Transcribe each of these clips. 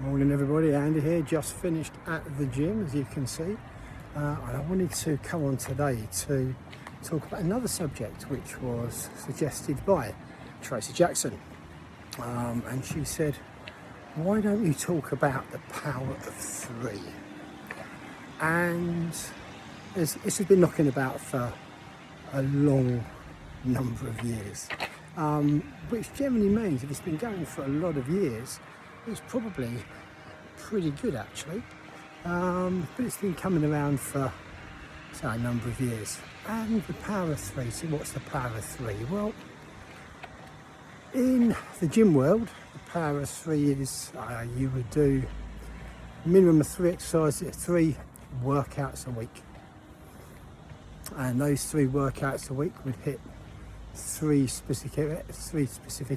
Morning everybody, Andy here, just finished at the gym as you can see, and I wanted to come on today to talk about another subject which was suggested by Tracy Jackson, and she said, why don't you talk about the power of three? And this has been knocking about for a long number of years, which generally means if it's been going for a lot of years, it's probably pretty good actually, but it's been coming around for a number of years. And the power of three, so what's the power of three? Well, in the gym world, the power of three is you would do a minimum of 3 exercises, 3 workouts a week, and those 3 workouts a week would hit three specific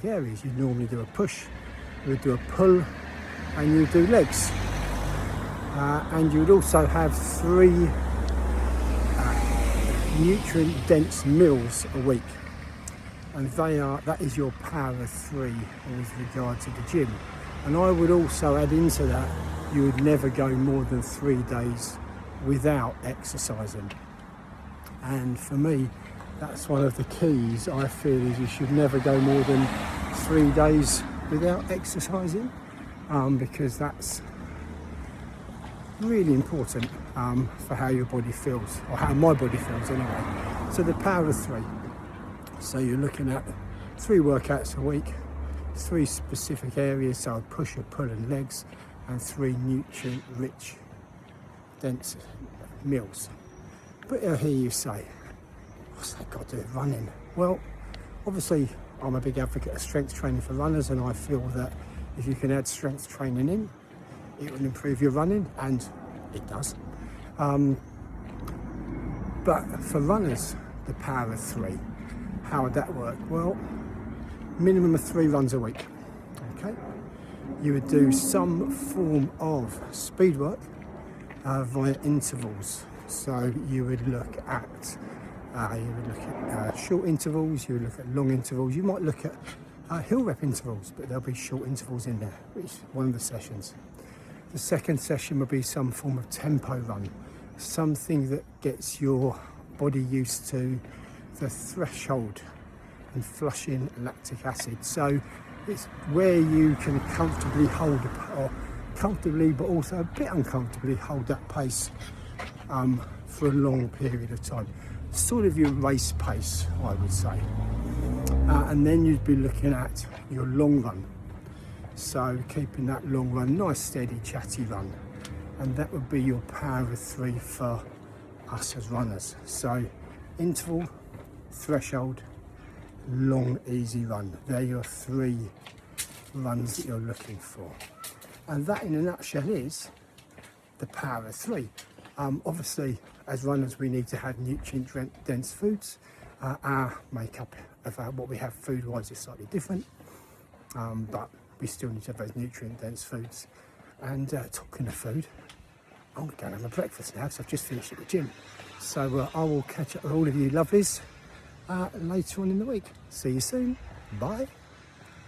areas. You'd normally do a push, you would do a pull, and you would do legs, and you would also have 3 nutrient dense meals a week, and that is your power of 3 with regard to the gym. And I would also add into that, you would never go more than 3 days without exercising. And for me, that's one of the keys. I feel is you should never go more than 3 days without exercising, because that's really important for how your body feels, or how my body feels anyway. So the power of 3. So you're looking at 3 workouts a week, 3 specific areas, so a push, a pull and legs, and 3 nutrient rich dense meals. But I hear you say, what's that got to do with running? Well, obviously I'm a big advocate of strength training for runners, and I feel that if you can add strength training in, it will improve your running, and it does. But for runners, the power of 3, how would that work? Well, minimum of 3 runs a week, okay? You would do some form of speed work via intervals. So you would look at short intervals, you would look at long intervals, you might look at hill rep intervals, but there'll be short intervals in there, which is one of the sessions. The second session would be some form of tempo run, something that gets your body used to the threshold and flushing lactic acid. So it's where you can comfortably but also a bit uncomfortably hold that pace for a long period of time. Sort of your race pace, I would say. And then you'd be looking at your long run. So keeping that long run, nice steady chatty run. And that would be your power of 3 for us as runners. So interval, threshold, long easy run. They're your 3 runs that you're looking for. And that in a nutshell is the power of 3. Obviously, as runners, we need to have nutrient-dense foods. Our makeup of what we have food-wise is slightly different, but we still need to have those nutrient-dense foods. And talking of food, I'm going to have my breakfast now, because I've just finished at the gym. So I will catch up with all of you lovelies later on in the week. See you soon. Bye.